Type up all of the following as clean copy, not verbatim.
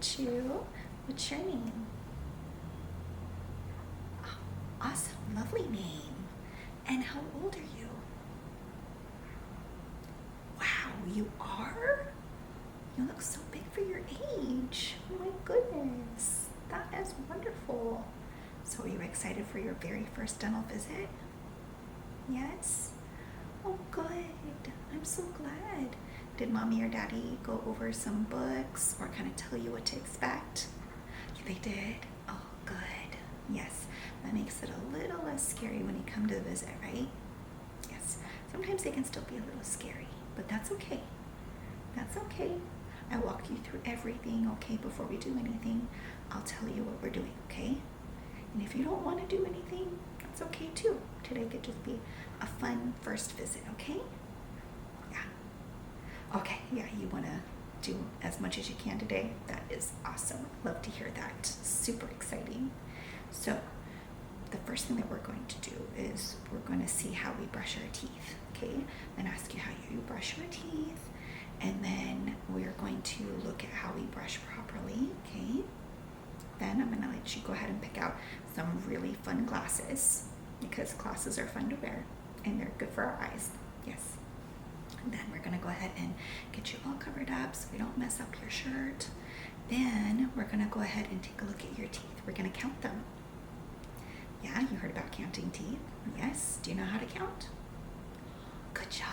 meet you. What's your name? Oh, awesome, lovely name. And how old are you? Wow, you are? You look so big for your age. Oh my goodness, that is wonderful. So are you excited for your very first dental visit? Yes? Oh, good. I'm so glad. Did mommy or daddy go over some books or kind of tell you what to expect? They did? Oh, good. Yes, that makes it a little less scary when you come to visit, right? Yes, sometimes they can still be a little scary, but that's okay. That's okay. I walk you through everything, okay, before we do anything. I'll tell you what we're doing, okay? And if you don't want to do anything, that's okay too. Today could just be a fun first visit, okay? Yeah. Okay, yeah, you want to do as much as you can today. That is awesome. Love to hear that. Super exciting. So the first thing that we're going to do is we're going to see how we brush our teeth, okay? And ask you how you brush your teeth. And then we're going to look at how we brush properly, okay? Then I'm going to let you go ahead and pick out some really fun glasses, because glasses are fun to wear and they're good for our eyes. Yes. And then we're going to go ahead and get you all covered up so we don't mess up your shirt. Then we're going to go ahead and take a look at your teeth. We're going to count them. Yeah, you heard about counting teeth? Yes. Do you know how to count? Good job.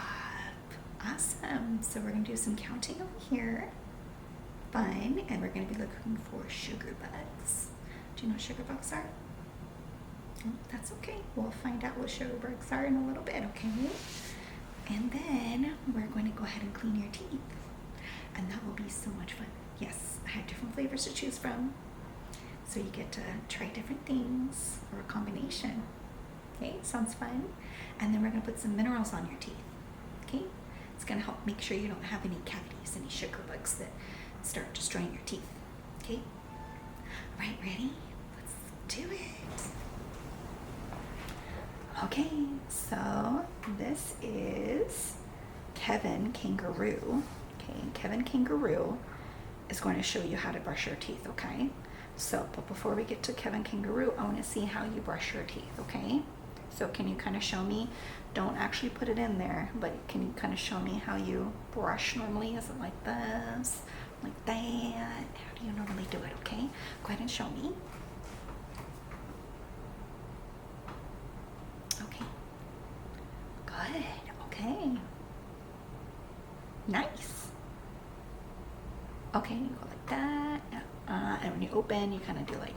Awesome. So we're going to do some counting over here. Fun. And we're going to be looking for sugar bugs. Do you know what sugar bugs are? Oh, that's okay. We'll find out what sugar bugs are in a little bit, okay? And then we're going to go ahead and clean your teeth. And that will be so much fun. Yes, I have different flavors to choose from. So you get to try different things or a combination. Okay, sounds fun. And then we're going to put some minerals on your teeth. Okay, it's going to help make sure you don't have any cavities, any sugar bugs that start destroying your teeth. Okay, all right, ready? Let's do it. Okay, so this is Kevin Kangaroo. Okay, Kevin Kangaroo is going to show you how to brush your teeth, okay? So, but before we get to Kevin Kangaroo, I want to see how you brush your teeth, okay? So can you kind of show me? Don't actually put it in there, but can you kind of show me how you brush normally? Is it like this? Like that? How do you normally do it, okay? Go ahead and show me. Okay. Good. Okay. Nice. Okay, you go like that. And when you open, you kind of do like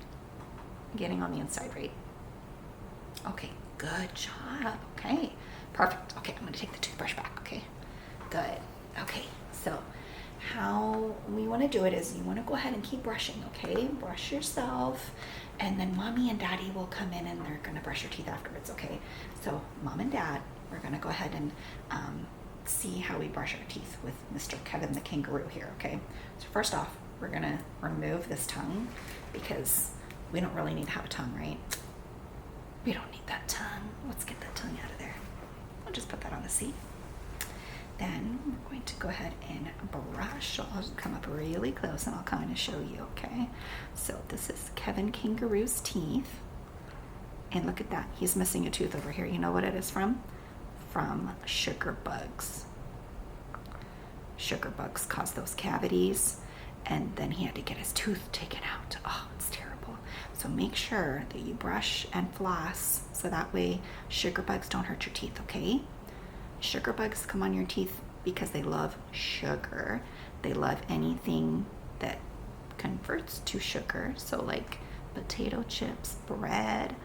getting on the inside, right? Okay, good job. Okay, perfect. Okay, I'm going to take the toothbrush back, okay? Good. Okay, so how we want to do it is you want to go ahead and keep brushing, okay? Brush yourself, and then mommy and daddy will come in and they're going to brush your teeth afterwards, okay? So mom and dad, we're going to go ahead and see how we brush our teeth with Mr. Kevin the Kangaroo here, okay? So first off, we're going to remove this tongue because we don't really need to have a tongue, right? We don't need that tongue. Let's get that tongue out of there. I'll just put that on the seat. Then we're going to go ahead and brush. I'll just come up really close and I'll kind of show you, okay? So this is Kevin Kangaroo's teeth. And look at that. He's missing a tooth over here. You know what it is from? From sugar bugs. Sugar bugs cause those cavities. And then he had to get his tooth taken out. Oh, it's terrible. So make sure that you brush and floss so that way sugar bugs don't hurt your teeth, okay? Sugar bugs come on your teeth because they love sugar. They love anything that converts to sugar. So like potato chips, bread,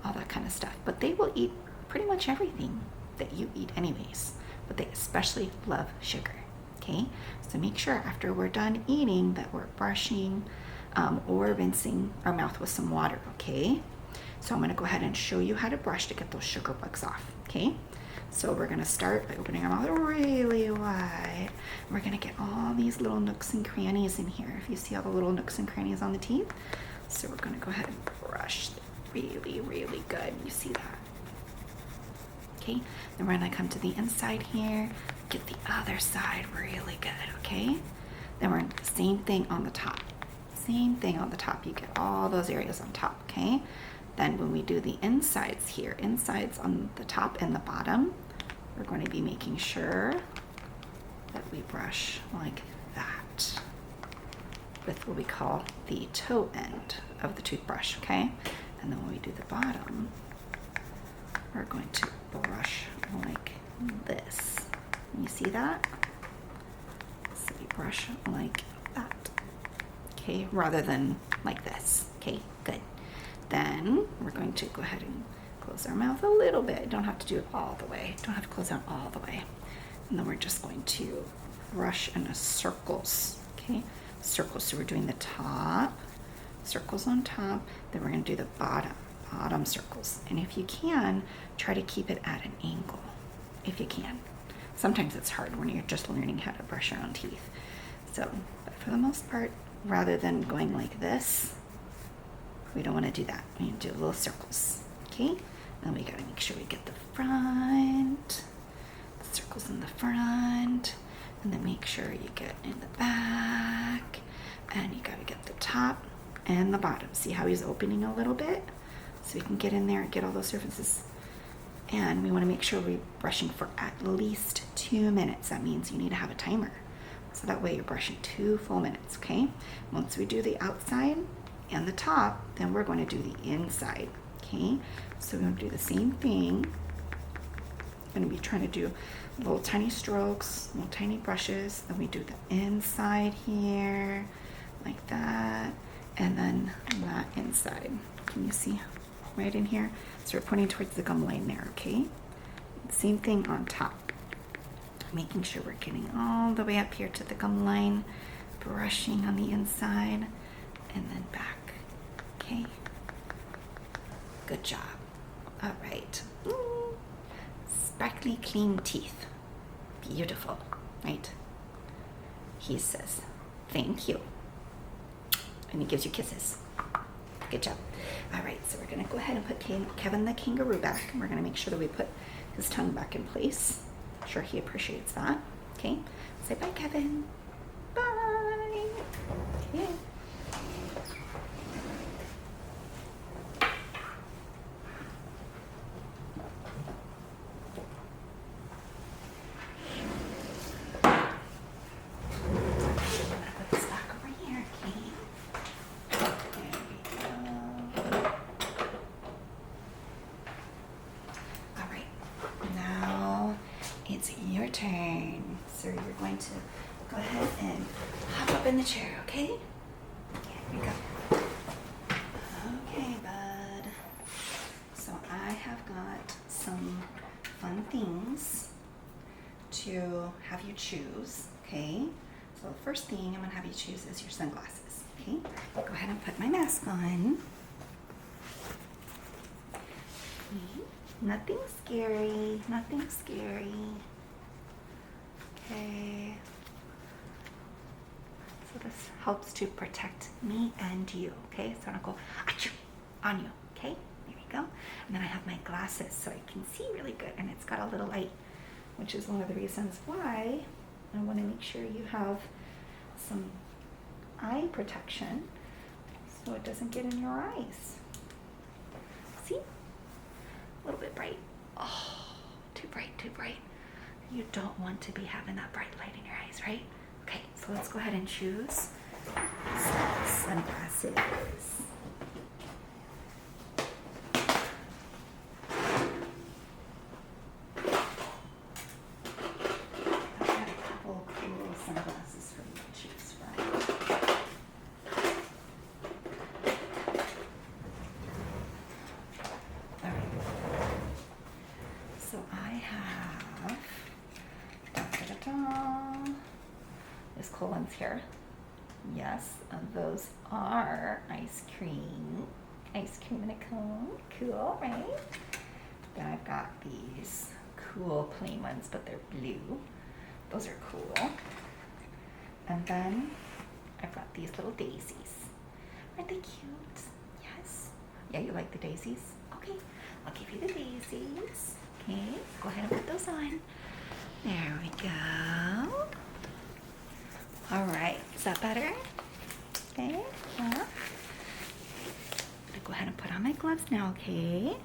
all that kind of stuff. But they will eat pretty much everything that you eat anyways. But they especially love sugar. Okay, so make sure after we're done eating that we're brushing or rinsing our mouth with some water, okay? So I'm going to go ahead and show you how to brush to get those sugar bugs off, okay? So we're going to start by opening our mouth really wide. We're going to get all these little nooks and crannies in here. If you see all the little nooks and crannies on the teeth. So we're going to go ahead and brush really, really good. You see that? Okay, then we're going to come to the inside here. Get the other side really good, okay? Then we're going to do the same thing on the top. Same thing on the top. You get all those areas on top, okay? Then when we do the insides here, insides on the top and the bottom, we're going to be making sure that we brush like that with what we call the toe end of the toothbrush, okay? And then when we do the bottom, we're going to brush like this. You see that? So we brush like that, okay? Rather than like this, okay? Good. Then we're going to go ahead and close our mouth a little bit. Don't have to do it all the way. Don't have to close out all the way. And then we're just going to brush in circles, okay? Circles. So we're doing the top, circles on top. Then we're going to do the bottom circles. And if you can, try to keep it at an angle, if you can. Sometimes it's hard when you're just learning how to brush your own teeth. So, but for the most part, rather than going like this, we don't want to do that. We need to do little circles, okay? And we got to make sure we get the front, the circles in the front, and then make sure you get in the back, and you got to get the top and the bottom. See how he's opening a little bit? So we can get in there and get all those surfaces. And we want to make sure we're brushing for at least 2 minutes. That means you need to have a timer. So that way you're brushing 2 full minutes, okay? Once we do the outside and the top, then we're going to do the inside, okay? So we're going to do the same thing. We're going to be trying to do little tiny strokes, little tiny brushes. Then we do the inside here, like that, and then that inside. Can you see right in here? So we're pointing towards the gum line there, okay? Same thing on top. Making sure we're getting all the way up here to the gum line, brushing on the inside, and then back, okay? Good job. All right. Sparkly clean teeth. Beautiful, right? He says, thank you. And he gives you kisses. Good job. All right, so we're gonna go ahead and put Kevin the kangaroo back, and we're gonna make sure that we put his tongue back in place. I'm sure he appreciates that. Okay, say bye, Kevin. Bye. Okay. Your turn. So you're going to go ahead and hop up in the chair, okay? Here we go. Okay, bud. So I have got some fun things to have you choose, okay? So the first thing I'm going to have you choose is your sunglasses, okay? Go ahead and put my mask on. Okay. Nothing scary, nothing scary. Okay, so this helps to protect me and you, okay? So I'm gonna go achoo, on you, okay? There we go. And then I have my glasses so I can see really good, and it's got a little light, which is one of the reasons why I wanna make sure you have some eye protection so it doesn't get in your eyes. See? A little bit bright. Oh, too bright, too bright. You don't want to be having that bright light in your eyes, right? Okay, so let's go ahead and choose sunglasses. I've got a couple cool sunglasses for you to choose from. All right. So I have there's cool ones here. Yes, those are ice cream in a cone. Cool, right? Then I've got these cool plain ones, but they're blue. Those are cool. And then I've got these little daisies. Aren't they cute? Yes. Yeah, you like the daisies? Okay, I'll give you the daisies. Okay, go ahead and put those on. There we go. All right, is that better? Okay, yeah. I'm gonna go ahead and put on my gloves now, okay?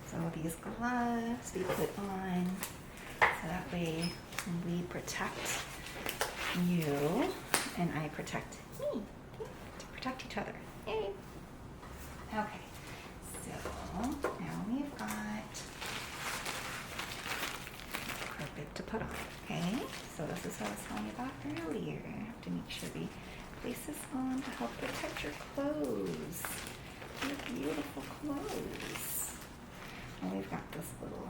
So these gloves we put on so that way we protect you and I protect me, okay? To protect each other. Yay! Okay, so now we've got carpet to put on, okay? So this is what I was telling you about earlier. You have to make sure we place this on to help protect your clothes. Your beautiful clothes. And we've got this little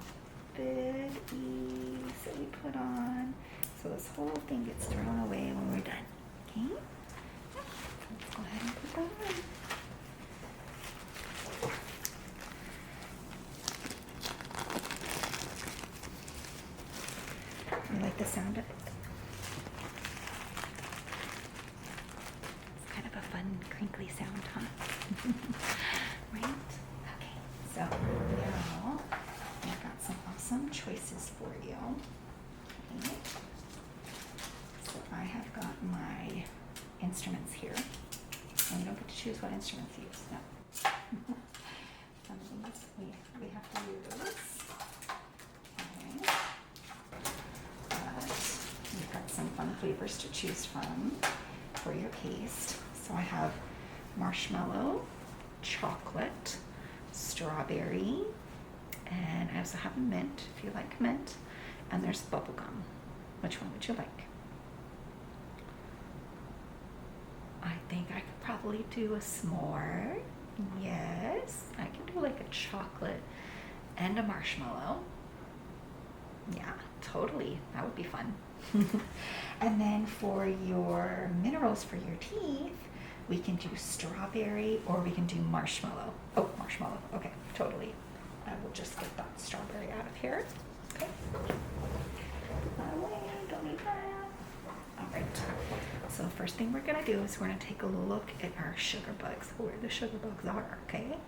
big ease that we put on. So this whole thing gets thrown away when we're done, okay? So let's go ahead and put that on. You like the sound of it? It's kind of a fun, crinkly sound, huh? Right? Okay, so now I've got some awesome choices for you. Okay. So I have got my instruments here. And you don't get to choose what instruments you use, no. Some things we have to use. Okay. We've got some fun flavors to choose from for your paste. So I have marshmallow, chocolate, strawberry, and I also have mint if you like mint, and there's bubble gum. Which one would you like? I think I could probably do a s'more. Yes, I can do like a chocolate and a marshmallow. Yeah, totally. That would be fun. And then for your minerals for your teeth, we can do strawberry or we can do marshmallow. Oh, marshmallow. Okay, totally. I will just get that strawberry out of here. Okay. Put that away. Don't need that. All right. So the first thing we're going to do is we're going to take a look at our sugar bugs, where the sugar bugs are, okay?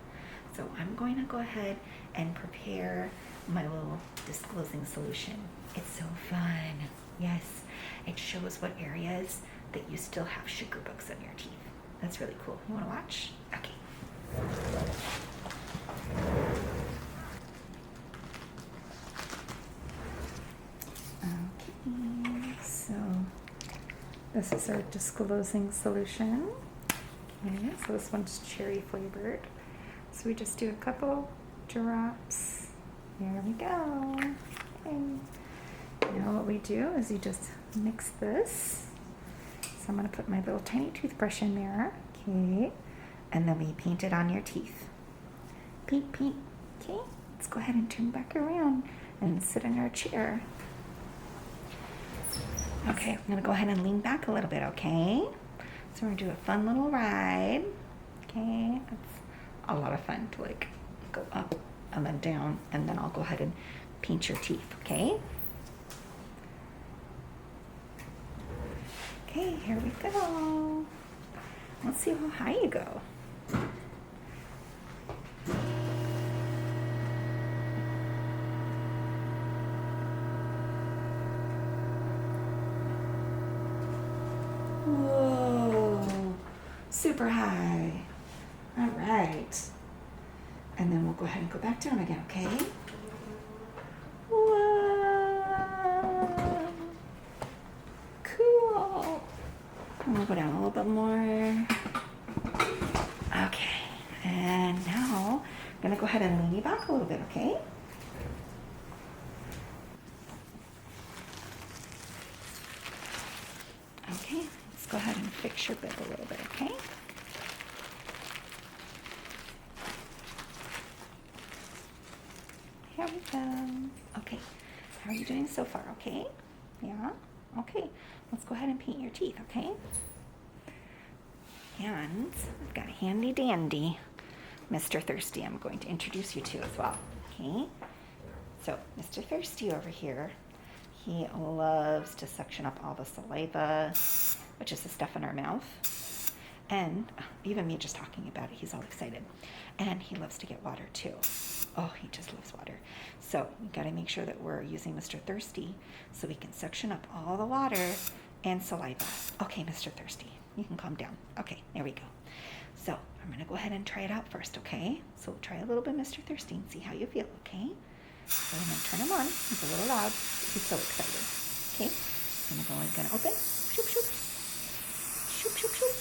So I'm going to go ahead and prepare my little disclosing solution. It's so fun. Yes, it shows what areas that you still have sugar bugs in your teeth. That's really cool. You want to watch? Okay. Okay, so this is our disclosing solution. Okay, so this one's cherry flavored. So we just do a couple drops. There we go. Okay. Now what we do is you just mix this. So I'm going to put my little tiny toothbrush in there. Okay. And then we paint it on your teeth. Paint, paint. Okay. Let's go ahead and turn back around and sit in our chair. Okay, I'm going to go ahead and lean back a little bit, okay? So we're going to do a fun little ride. Okay. It's a lot of fun to like go up and then down, and then I'll go ahead and paint your teeth, okay? Okay, here we go. Let's see how high you go. Whoa, super high. All right. And then we'll go ahead and go back down again, okay? Whoa. Cool. And we'll go down a little bit more. Okay. And now I'm going to go ahead and lean you back a little bit, okay? Okay. Let's go ahead and fix your bib a little bit, okay? Here we go. Okay, how are you doing so far? Okay? Yeah? Okay, let's go ahead and paint your teeth, okay? And I've got a handy dandy Mr. Thirsty I'm going to introduce you to as well, okay? So, Mr. Thirsty over here, he loves to suction up all the saliva, which is the stuff in our mouth. And even me just talking about it, he's all excited. And he loves to get water too. Oh, he just loves water. So we got to make sure that we're using Mr. Thirsty so we can suction up all the water and saliva. Okay, Mr. Thirsty, you can calm down. Okay, there we go. So I'm going to go ahead and try it out first, okay? So try a little bit, Mr. Thirsty, and see how you feel, okay? So I'm going to turn him on. He's a little loud. He's so excited. Okay, I'm going to open. Shoop, shoop. Shoop, shoop, shoop.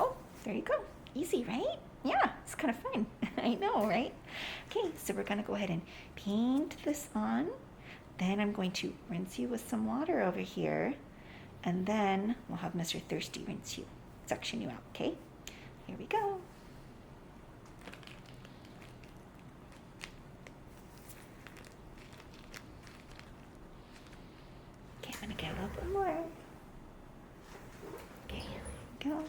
Oh, there you go. Easy, right? Yeah, it's kind of fun. I know, right? Okay, so we're going to go ahead and paint this on. Then I'm going to rinse you with some water over here. And then we'll have Mr. Thirsty rinse you, suction you out, okay? Here we go. Okay, I'm going to get a little bit more. Okay, here we go.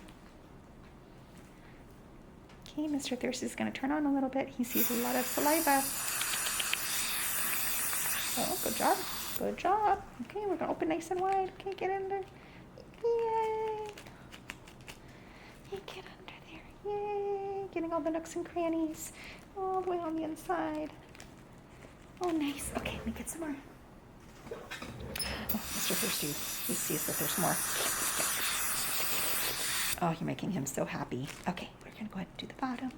Okay, Mr. Thirsty's going to turn on a little bit. He sees a lot of saliva. Oh, good job. Good job. Okay, we're going to open nice and wide. Okay, get in there. Yay. Hey, get under there. Yay. Getting all the nooks and crannies all the way on the inside. Oh, nice. Okay, let me get some more. Oh, Mr. Thirsty, he sees that there's more. Oh, you're making him so happy. Okay, we're going to go ahead and do the bottom.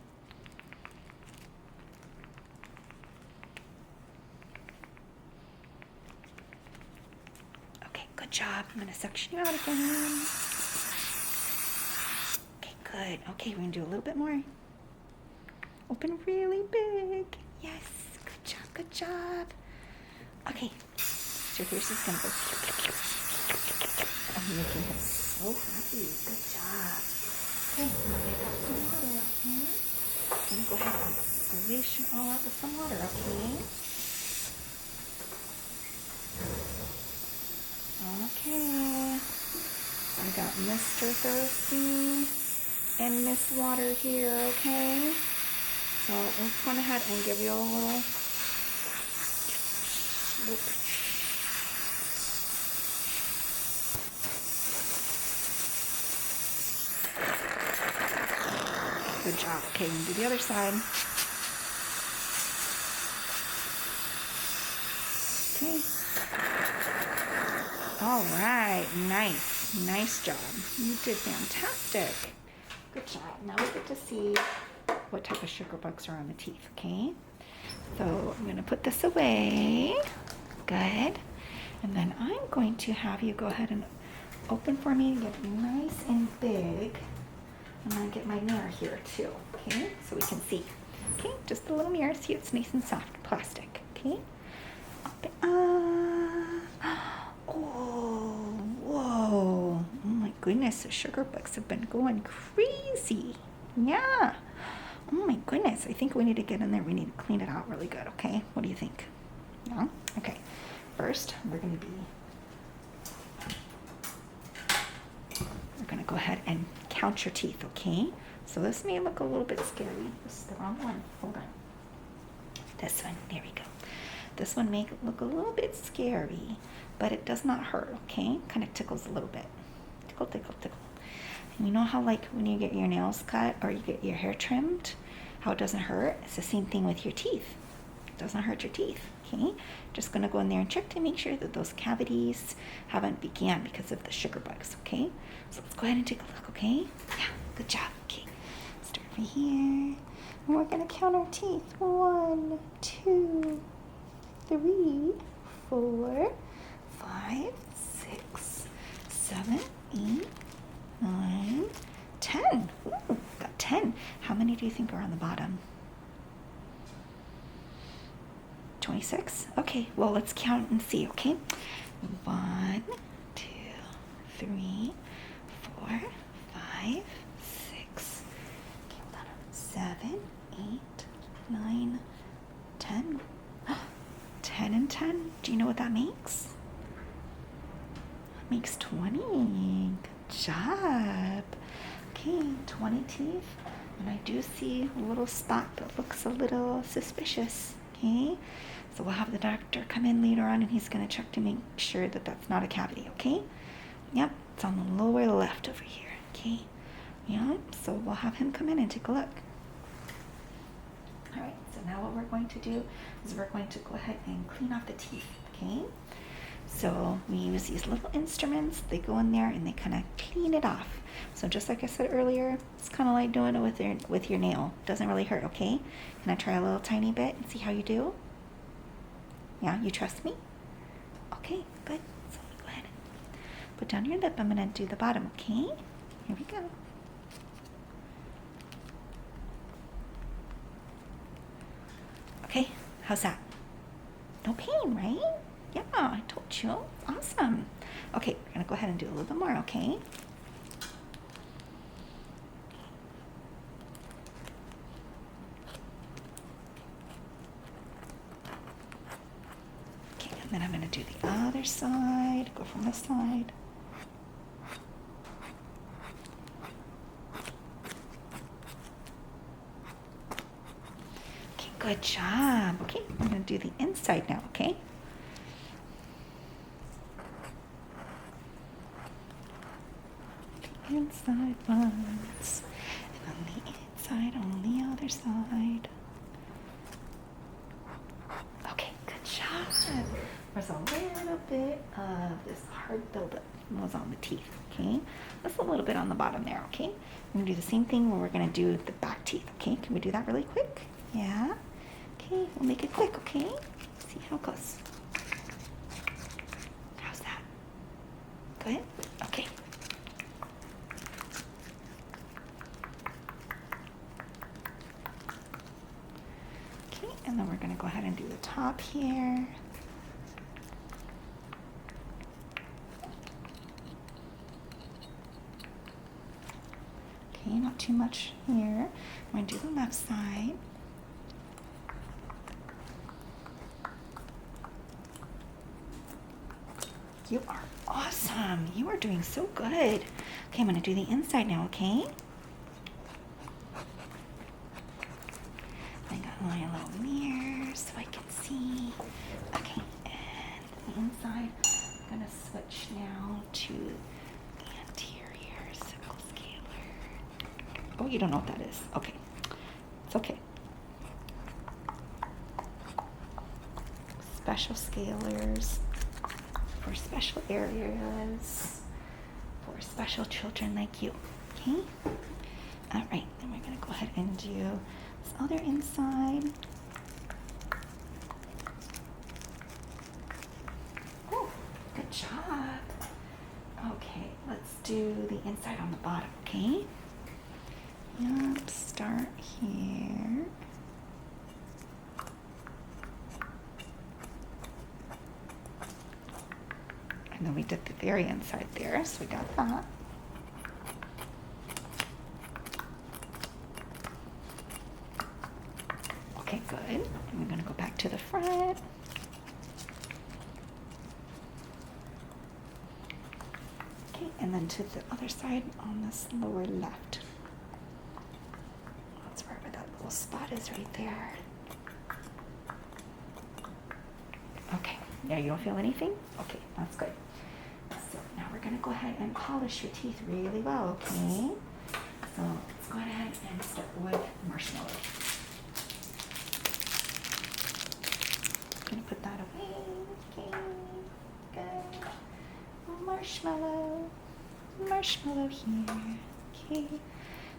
Okay, good job. I'm going to suction you out again. Okay, good. Okay, we're going to do a little bit more. Open really big. Yes, good job, good job. Okay, so here's just going to go. I'm making him so happy. Good job. Okay, now I got some water up here. I'm going to go ahead and swish it all out with some water, okay? Okay. I got Mr. Thirsty and Miss Water here, okay? So let's go ahead and give you a little loop. Good job. Okay, we'll do the other side. Okay. All right, nice. Nice job. You did fantastic. Good job. Now we get to see what type of sugar bugs are on the teeth, okay? So I'm going to put this away. Good. And then I'm going to have you go ahead and open for me and get nice and big. I'm going to get my mirror here too, okay? So we can see. Okay, just a little mirror. See, it's nice and soft plastic, okay? Open up. Oh, whoa. Oh my goodness, the sugar bugs have been going crazy. Yeah. Oh my goodness, I think we need to get in there. We need to clean it out really good, okay? What do you think? Yeah? Okay. First, we're going to go ahead and count your teeth, okay? So this may look a little bit scary. This is the wrong one. Hold on. This one. There we go. This one may look a little bit scary, but it does not hurt, okay? Kind of tickles a little bit. Tickle, tickle, tickle. And you know how like when you get your nails cut or you get your hair trimmed, how it doesn't hurt? It's the same thing with your teeth. It doesn't hurt your teeth, okay? Just gonna go in there and check to make sure that those cavities haven't began because of the sugar bugs, okay? So let's go ahead and take a look, okay? Yeah, good job, okay. Start over here. And we're gonna count our teeth. 1, 2, 3, 4, 5, 6, 7, 8, 9, 10. Ooh, got 10. How many do you think are on the bottom? 26? Okay, well, let's count and see, okay? 1, 2, 3, 4, 5, 6, okay, hold on. 7, 8, 9, 10. 10 and 10. Do you know what that makes? That makes 20. Good job. Okay, 20 teeth. And I do see a little spot that looks a little suspicious. Okay, so we'll have the doctor come in later on and he's going to check to make sure that that's not a cavity, okay? Yep, it's on the lower left over here, okay? Yep, so we'll have him come in and take a look. All right, so now what we're going to do is we're going to go ahead and clean off the teeth, okay? So we use these little instruments, they go in there and they kind of clean it off. So just like I said earlier, it's kind of like doing it with your nail. Doesn't really hurt, okay? Can I try a little tiny bit and see how you do? Yeah, you trust me? Okay, good. So go ahead and put down your lip. I'm gonna do the bottom, okay? Here we go. Okay, how's that? No pain, right? Yeah, I told you. Awesome. Okay, we're gonna go ahead and do a little bit more, okay? Okay, and then I'm gonna do the other side. Go from this side. Okay, good job. Okay, I'm gonna do the inside now, okay? Inside once, and on the inside on the other side. Okay, good job. There's a little bit of this hard buildup was on the teeth, okay? Just a little bit on the bottom there, okay? We're gonna do the same thing where we're gonna do the back teeth, okay? Can we do that really quick? Yeah? Okay, we'll make it quick, okay? See how it goes. How's that? Good? Okay. And then we're going to go ahead and do the top here. Okay, not too much here. We're going to do the left side. You are awesome. You are doing so good. Okay, I'm going to do the inside now, okay? I got my little mirror so I can see. Okay, and the inside, I'm going to switch now to the anterior sickle scalar. Oh, you don't know what that is. Okay, it's okay. Special scalars for special areas for special children like you. Okay? All right, then we're going to go ahead and do this other inside. Oh, good job. Okay, let's do the inside on the bottom, okay? Yep, start here. And then we did the very inside there, so we got that. Okay, good. And we're going to go back to the front. Okay, and then to the other side on this lower left. That's wherever that little spot is right there. Okay, now you don't feel anything? Okay, that's good. So now we're going to go ahead and polish your teeth really well, okay? So let's go ahead and start with marshmallow. Gonna put that away. Okay, good. Marshmallow here. Okay,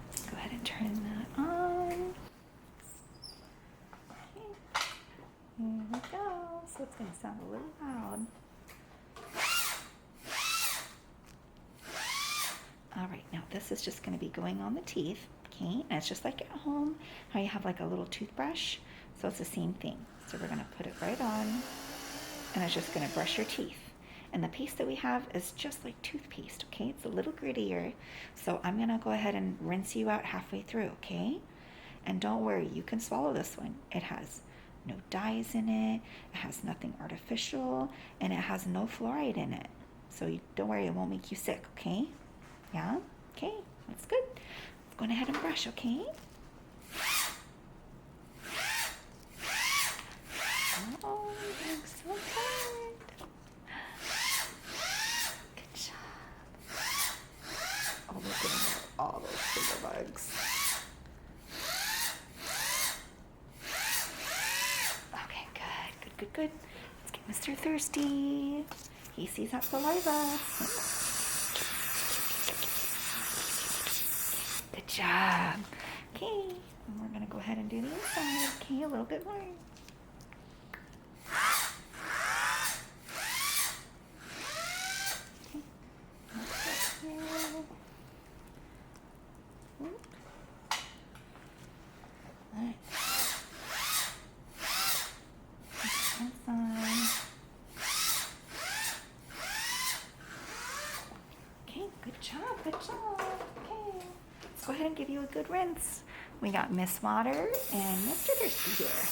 let's go ahead and turn that on. Okay, here we go. So it's gonna sound a little loud. All right, now this is just gonna be going on the teeth. Okay, and it's just like at home, how you have like a little toothbrush. So it's the same thing. So we're gonna put it right on, and it's just gonna brush your teeth. And the paste that we have is just like toothpaste, okay? It's a little grittier. So I'm gonna go ahead and rinse you out halfway through, okay? And don't worry, you can swallow this one. It has no dyes in it, it has nothing artificial, and it has no fluoride in it. So don't worry, it won't make you sick, okay? Yeah? Okay, that's good. Let's go ahead and brush, okay? Oh, you're doing so good. Good job. Oh, we're getting all those finger bugs. good. Let's get Mr. Thirsty. He sees that saliva. Good job. Okay, and we're gonna go ahead and do the inside. Okay, a little bit more. Good job. Okay. Let's go ahead and give you a good rinse. We got Miss Water and Mr. Thirsty here.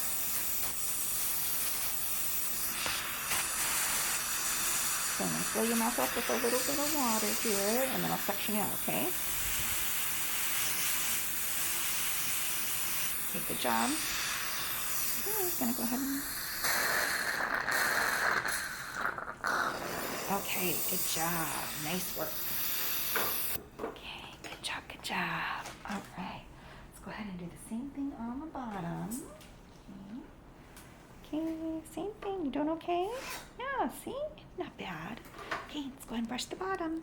So I'm going to fill your mouth up with a little bit of water here, and then I'll suction you out, okay? Okay, good job. Okay, I'm going to go ahead and... Okay, good job. Nice work. Good job. All right. Let's go ahead and do the same thing on the bottom. Okay, same thing. You doing okay? Yeah, see? Not bad. Okay, let's go ahead and brush the bottom.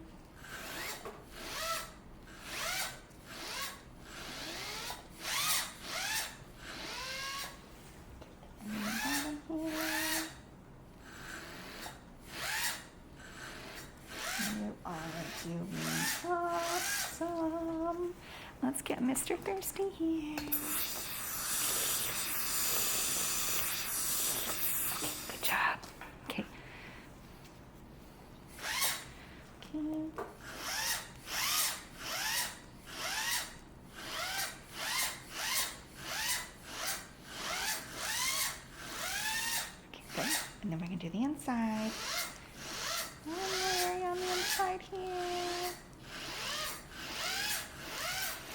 And the bottom here. You are doing awesome. Let's get Mr. Thirsty here. Good job. Okay. Okay. Okay, good. And then we're going to do the inside. One more area on the inside here.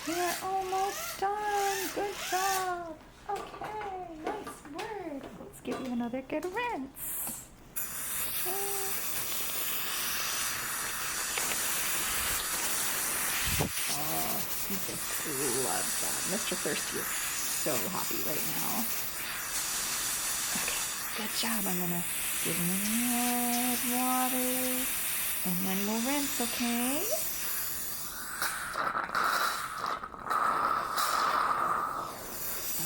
You're almost done. Good job. Okay, nice work. Let's give you another good rinse. Okay. Oh, he just loves that. Mr. Thirsty is so happy right now. Okay, good job. I'm going to give him more water, and then we'll rinse, okay?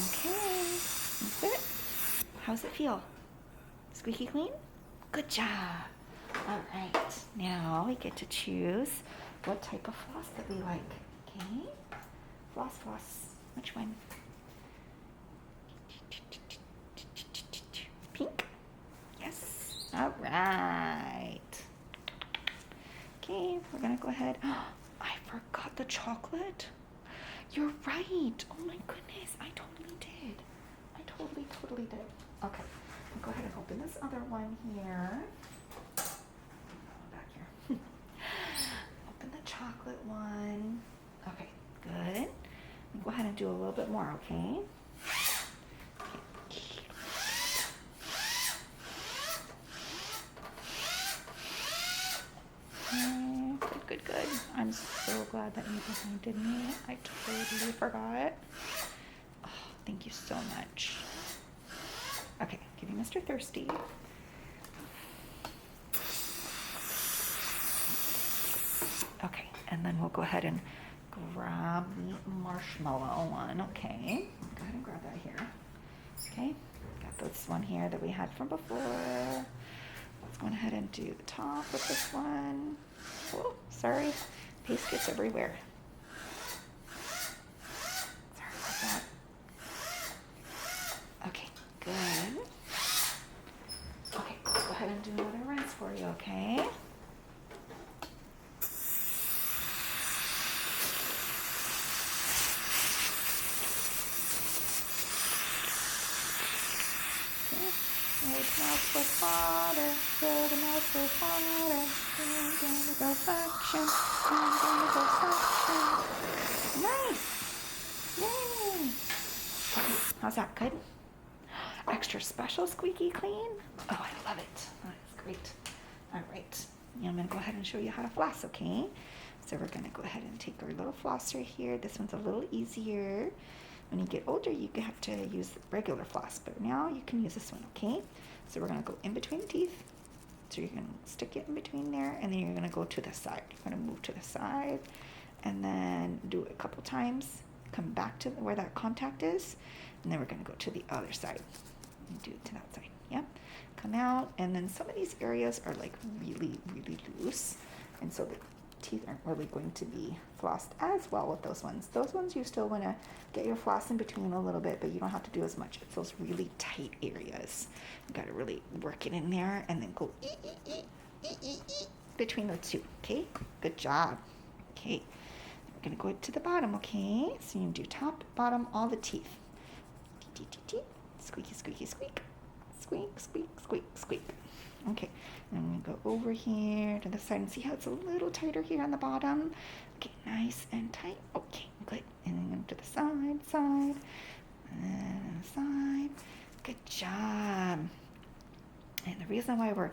Okay, that's it. How's it feel? Squeaky clean? Good job. All right, now we get to choose what type of floss that we like. Okay, floss. Which one? Pink? Yes. All right. Okay, we're gonna go ahead. I forgot the chocolate. You're right. Oh my goodness, I totally did. I totally did. Okay, I'll go ahead and open this other one here. Back here. Open the chocolate one. Okay, good. Go ahead and do a little bit more, okay? Good. I'm so glad that you reminded me. I totally forgot. Oh, thank you so much. Okay, give me Mr. Thirsty. Okay, and then we'll go ahead and grab the marshmallow one. Okay, go ahead and grab that here. Okay, got this one here that we had from before. Let's go ahead and do the top with this one. Oh, sorry, paste gets everywhere. Sorry about that. Okay, good. Okay, let's go ahead and do another rinse for you, okay? Mouth with water, fill the mouth with water, and then we go suction, and then we go suction. Nice! Yay! Okay, how's that? Good? Extra special squeaky clean? Oh, I love it. That's great. All right, I'm going to go ahead and show you how to floss, okay? So we're going to go ahead and take our little flosser here. This one's a little easier. When you get older, you have to use regular floss, but now you can use this one, okay? So we're gonna go in between the teeth. So you're gonna stick it in between there, and then you're gonna go to the side. You're gonna move to the side, and then do it a couple times. Come back to where that contact is, and then we're gonna go to the other side and do it to that side. Yeah, come out, and then some of these areas are like really, really loose, and so the teeth aren't really going to be flossed as well with those ones. Those ones you still want to get your floss in between a little bit, but you don't have to do as much. It's those really tight areas. You got to really work it in there, and then go between the two. Okay, good job. Okay, we're gonna go to the bottom. Okay, so you can do top, bottom, all the teeth. Squeaky, squeaky, squeak. Squeak, squeak, squeak, squeak. Okay, and I'm going to go over here to the side and see how it's a little tighter here on the bottom. Okay, nice and tight. Okay, good. And then to the side, side, and side. Good job. And the reason why we're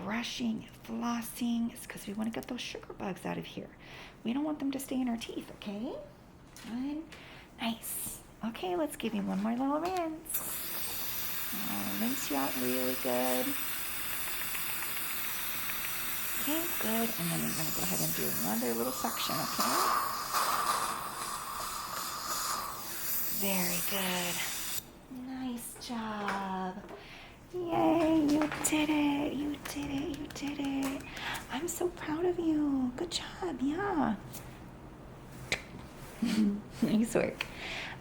brushing and flossing is because we want to get those sugar bugs out of here. We don't want them to stay in our teeth, okay? Good. Nice. Okay, let's give you one more little rinse. Rinse you out really good. Okay, good. And then we're going to go ahead and do another little section, okay? Very good. Nice job. Yay, you did it. You did it. You did it. I'm so proud of you. Good job. Yeah. Nice work.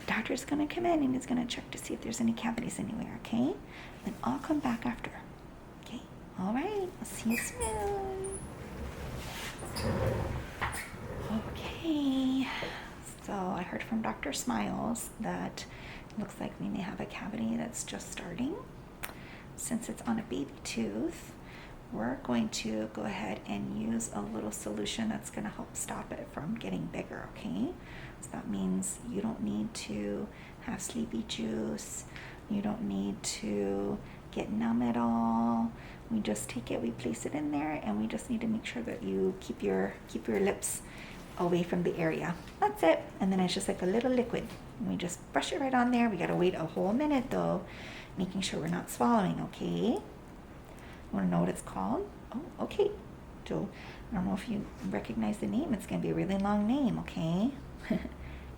Doctor's going to come in and he's going to check to see if there's any cavities anywhere, okay? Then I'll come back after. Okay? All right. I'll see you soon. Okay. So I heard from Dr. Smiles that it looks like we may have a cavity that's just starting. Since it's on a baby tooth, we're going to go ahead and use a little solution that's going to help stop it from getting bigger, okay? So that means you don't need to have sleepy juice. You don't need to get numb at all. We just take it, we place it in there, and we just need to make sure that you keep your lips away from the area. That's it. And then it's just like a little liquid. And we just brush it right on there. We got to wait a whole minute though, making sure we're not swallowing, okay? Want to know what it's called? Oh, okay. So I don't know if you recognize the name. It's going to be a really long name, okay?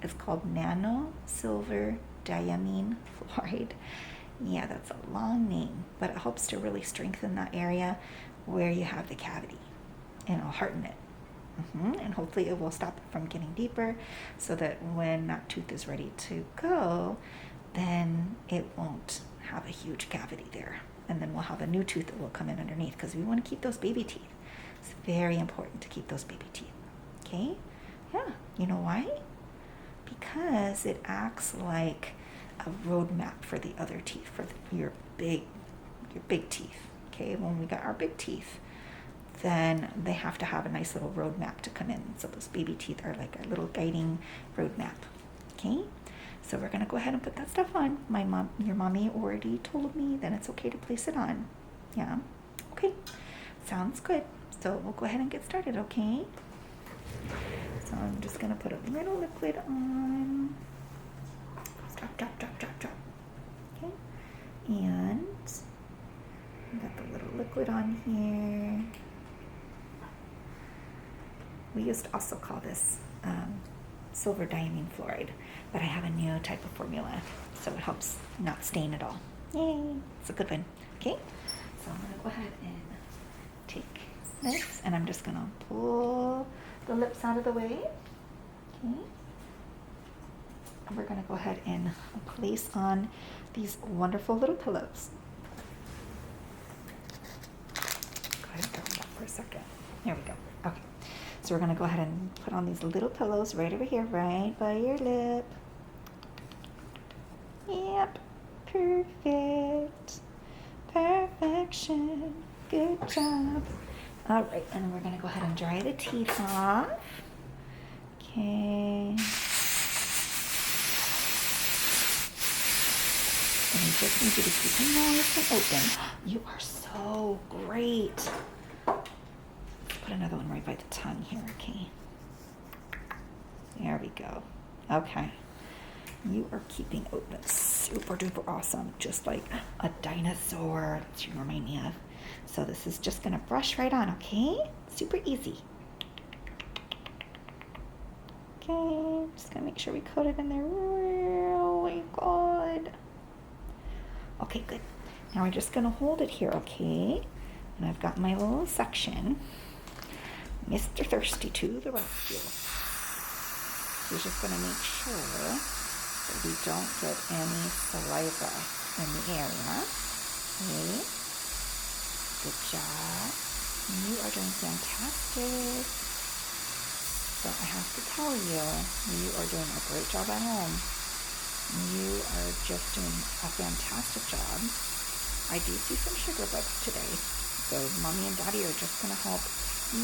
It's called nano silver diamine fluoride. Yeah, that's a long name, but it helps to really strengthen that area where you have the cavity, and it'll harden it. And hopefully it will stop it from getting deeper, so that when that tooth is ready to go, then it won't have a huge cavity there. And then we'll have a new tooth that will come in underneath, because we want to keep those baby teeth. It's very important to keep those baby teeth. Okay? Yeah. You know why? Because it acts like a roadmap for the other teeth, for your big teeth. Okay? When we got our big teeth, then they have to have a nice little roadmap to come in. So those baby teeth are like a little guiding roadmap. Okay? So we're going to go ahead and put that stuff on. Your mommy already told me that it's okay to place it on. Yeah? Okay. Sounds good. So we'll go ahead and get started, okay? So I'm just going to put a little liquid on. Drop, drop, drop, drop, drop. Okay? And I've got the little liquid on here. We used to also call this silver diamine fluoride, but I have a new type of formula, so it helps not stain at all. Yay! It's a good one. Okay, so I'm going to go ahead and take this, and I'm just going to pull the lips out of the way. Okay, and we're going to go ahead and place on these wonderful little pillows. Go ahead and cover that for a second. There we go. Okay. So we're going to go ahead and put on these little pillows right over here, right by your lip. Yep. Perfect. Perfection. Good job. All right, and we're going to go ahead and dry the teeth off. Okay. And we just need you to keep them nice and open. You are so great. Put another one right by the tongue here, okay? There we go. Okay. You are keeping open super duper awesome, just like a dinosaur. That's what you remind me of. So this is just gonna brush right on, okay? Super easy. Okay, just gonna make sure we coat it in there really good. Okay, good. Now we're just gonna hold it here, okay? And I've got my little section. Mr. Thirsty to the rescue. We're just gonna make sure that we don't get any saliva in the area. Okay. Good job. You are doing fantastic. So I have to tell you, you are doing a great job at home. You are just doing a fantastic job. I do see some sugar bugs today. So mommy and daddy are just gonna help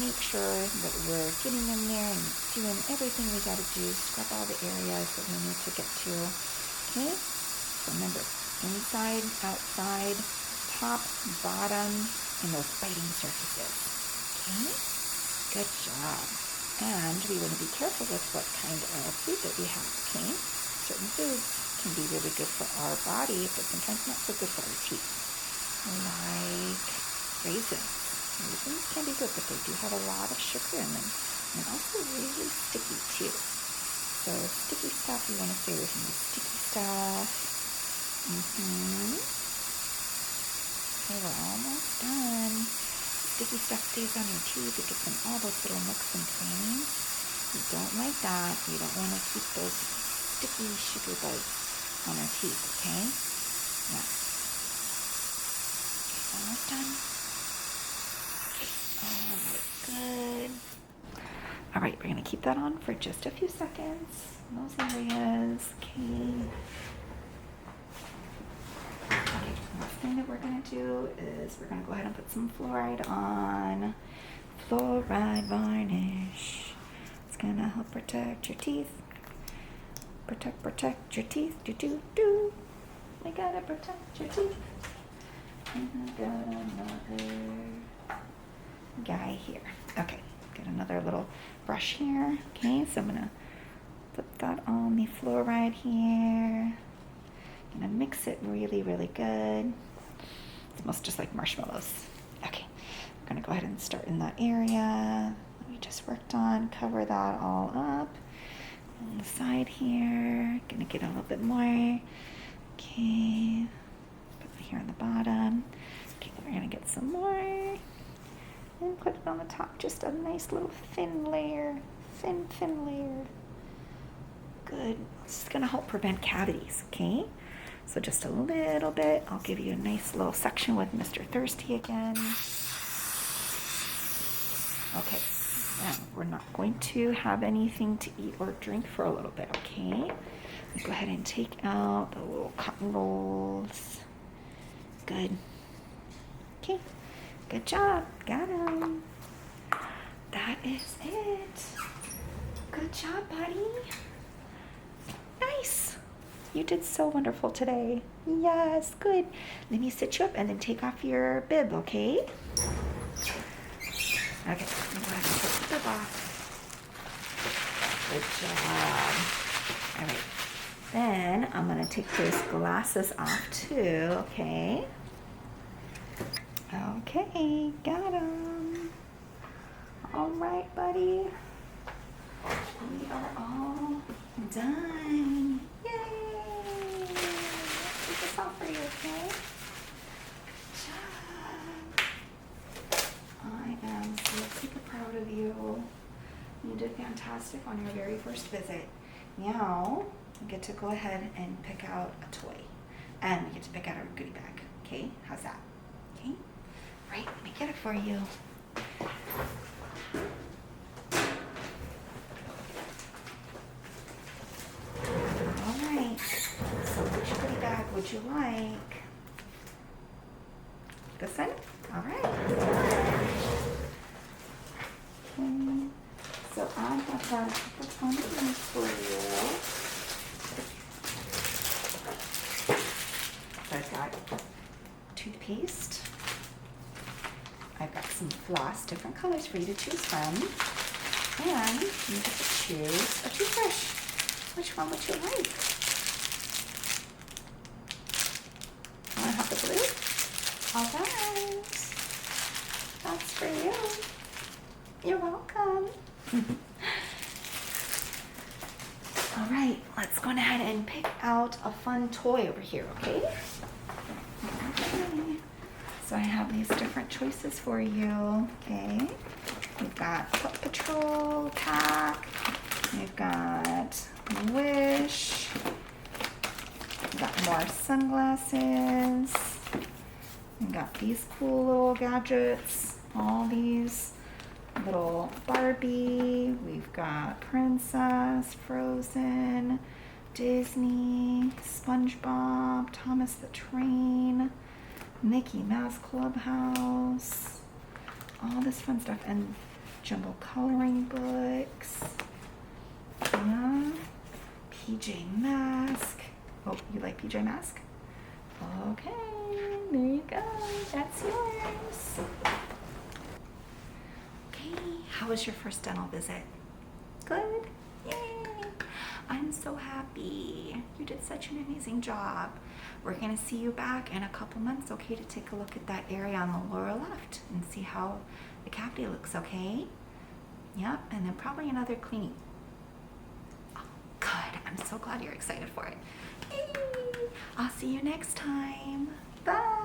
make sure that we're getting in there and doing everything we gotta do, scrub all the areas that we need to get to. Okay? So remember, inside, outside, top, bottom, and those biting surfaces. Okay? Good job. And we want to be careful with what kind of food that we have, okay? Certain foods can be really good for our body, but sometimes not so good for our teeth. Like raisins. Raisins can be good, but they do have a lot of sugar in them. And also really sticky too. So sticky stuff, you want to stay away from the sticky stuff. Okay, we're almost done. Sticky stuff stays on your teeth. It gets in all those little nooks and crannies. We don't like that. We don't want to keep those sticky sugar bugs on our teeth, okay? Yeah. Okay, almost done. Alright, good. Alright, we're going to keep that on for just a few seconds. In those areas, okay. Last thing that we're going to do is we're going to go ahead and put some fluoride on. Fluoride varnish. It's going to help protect your teeth. Protect your teeth. Do. We got to protect your teeth. And I got another guy here. Okay, got another little brush here. Okay, so I'm going to put that on the fluoride here. Gonna mix it really, really good. It's almost just like marshmallows. Okay, we're gonna go ahead and start in that area that we just worked on. Cover that all up. On the side here, gonna get a little bit more. Okay, put it here on the bottom. Okay, we're gonna get some more and put it on the top. Just a nice little thin layer, thin layer. Good. This is gonna help prevent cavities. Okay. So just a little bit. I'll give you a nice little section with Mr. Thirsty again. Okay, now we're not going to have anything to eat or drink for a little bit, okay? Go ahead and take out the little cotton rolls. Good. Okay, good job. Got him. That is it. Good job, buddy. Nice. You did so wonderful today. Yes, good. Let me sit you up and then take off your bib, okay? Okay, I'm going to take the bib off. Good job. All right. Then I'm going to take those glasses off too, okay? Okay, got them. All right, buddy. We are all done. Yay! Take this off for you, okay? Good job. I am so super proud of you. You did fantastic on your very first visit. Now, we get to go ahead and pick out a toy. And we get to pick out our goodie bag. Okay? How's that? Okay? Right, let me get it for you. So which goodie bag would you like? This one? All right. Okay. So I have got a couple fun things for you. So I've got toothpaste. I've got some floss, different colors for you to choose from. And you get to choose a toothbrush. Which one would you like? All right. That's for you. You're welcome. All right, let's go ahead and pick out a fun toy over here, okay? Okay. So I have these different choices for you, okay? We've got Pup Patrol pack. We've got Wish. We've got more sunglasses. We've got these cool little gadgets. All these little Barbie. We've got Princess, Frozen, Disney, SpongeBob, Thomas the Train, Mickey Mouse Clubhouse, all this fun stuff, and jumbo coloring books. Yeah. PJ Masks. Oh, you like PJ Masks? Okay, there you go. That's yours. Okay, how was your first dental visit? Good? Yay! I'm so happy. You did such an amazing job. We're going to see you back in a couple months, okay, to take a look at that area on the lower left and see how the cavity looks, okay? Yep, and then probably another cleaning. Oh, good. I'm so glad you're excited for it. Yay! I'll see you next time. Bye!